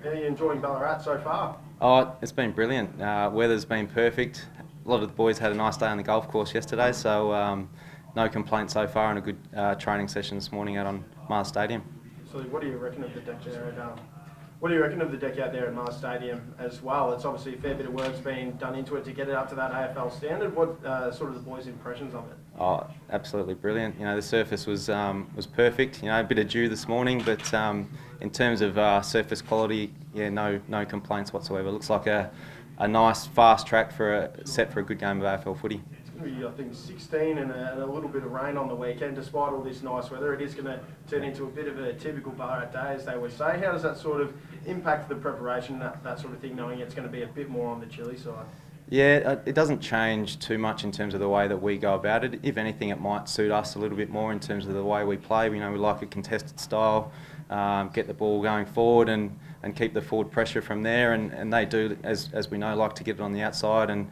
How are you enjoying Ballarat so far? Oh, it's been brilliant. Weather's been perfect. A lot of the boys had a nice day on the golf course yesterday, so no complaints so far, and a good training session this morning out on Mars Stadium. So, what do you reckon of the deck there? What do you reckon of the deck out there at Mars Stadium as well? It's obviously a fair bit of work's been done into it to get it up to that AFL standard. What sort of the boys' impressions of it? Oh, absolutely brilliant. The surface was perfect. A bit of dew this morning, but in terms of surface quality, yeah, no complaints whatsoever. Looks like a nice fast track set for a good game of AFL footy. It's going to be, I think, 16 and a little bit of rain on the weekend. Despite all this nice weather, it is going to turn into a bit of a typical Ballarat day, as they would say. How does that sort of impact the preparation, that sort of thing, knowing it's going to be a bit more on the chilly side? Yeah, it doesn't change too much in terms of the way that we go about it. If anything, it might suit us a little bit more in terms of the way we play. We like a contested style, get the ball going forward and keep the forward pressure from there. And they do, as we know, like to get it on the outside and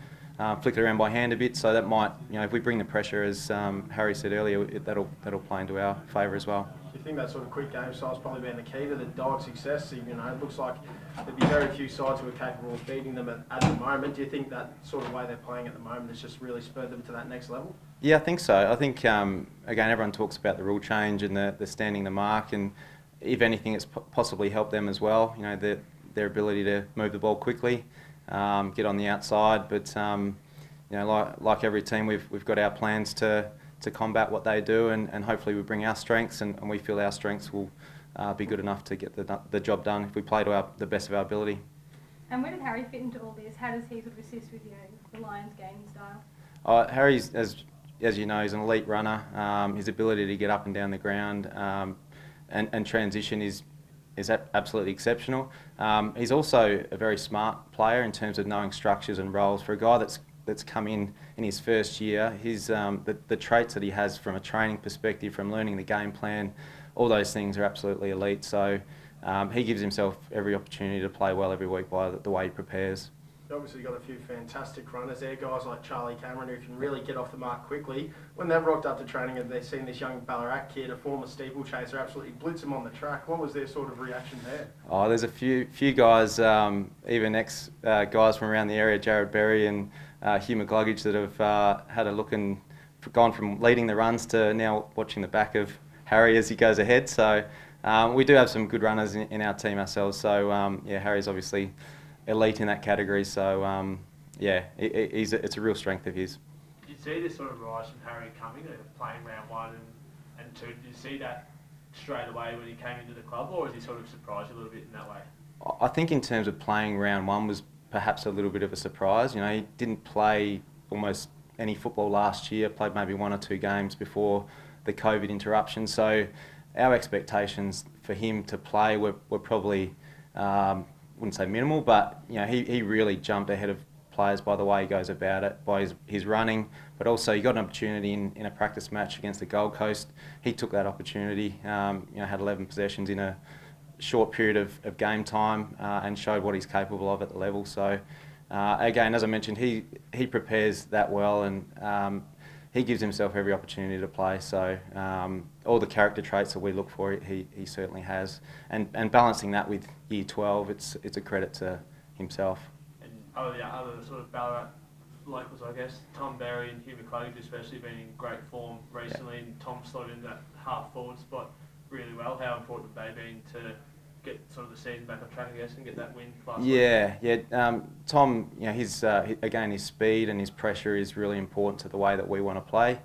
flick it around by hand a bit. So that might, if we bring the pressure, as Harry said earlier, that'll play into our favour as well. Do you think that sort of quick game style's probably been the key to the Dogs' success? It looks like there'd be very few sides who are capable of beating them at the moment. Do you think that sort of way they're playing at the moment has just really spurred them to that next level? Yeah, I think so. I think, again, everyone talks about the rule change and the standing the mark, and if anything, it's possibly helped them as well. Their ability to move the ball quickly, get on the outside. But like every team, we've got our plans to combat what they do, and hopefully we bring our strengths, and we feel our strengths will be good enough to get the job done if we play to the best of our ability. And where does Harry fit into all this? How does he sort of assist with the Lions' gaming style? Harry's, as you know, he's an elite runner. His ability to get up and down the ground and transition is absolutely exceptional. He's also a very smart player in terms of knowing structures and roles. For a guy that's come in his first year, his the traits that he has from a training perspective, from learning the game plan, all those things are absolutely elite. So he gives himself every opportunity to play well every week by the way he prepares. Obviously got a few fantastic runners there, guys like Charlie Cameron who can really get off the mark quickly. When they've rocked up to training and they've seen this young Ballarat kid, a former steeplechaser, absolutely blitz him on the track, what was their sort of reaction there? Oh, there's a few guys, even ex-guys from around the area, Jared Berry and Hugh McGluggage, that have had a look and gone from leading the runs to now watching the back of Harry as he goes ahead. So we do have some good runners in our team ourselves. So Harry's obviously elite in that category. So it's a real strength of his. Did you see this sort of rise from Harry coming, playing round one and two? Did you see that straight away when he came into the club, or was he sort of surprised a little bit in that way? I think in terms of playing round one was perhaps a little bit of a surprise. He didn't play almost any football last year, played maybe one or two games before the COVID interruption. So our expectations for him to play were probably, wouldn't say minimal, but he really jumped ahead of players by the way he goes about it, by his running, but also he got an opportunity in a practice match against the Gold Coast. He took that opportunity, had 11 possessions in a short period of game time and showed what he's capable of at the level. So again, as I mentioned, he prepares that well, and he gives himself every opportunity to play. So all the character traits that we look for, he certainly has, and balancing that with year 12, it's a credit to himself. And other sort of Ballarat locals, I guess, Tom Berry and Hugh McCluggage especially been in great form recently, and Tom slotted into that half forward spot really well. How important have they been to get sort of the season back on track, I guess, and get that win last week? Tom, his speed and his pressure is really important to the way that we want to play.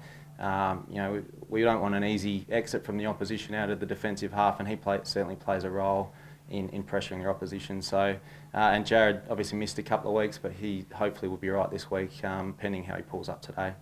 We don't want an easy exit from the opposition out of the defensive half, and he certainly plays a role in pressuring your opposition. So, and Jared obviously missed a couple of weeks, but he hopefully will be right this week, pending how he pulls up today.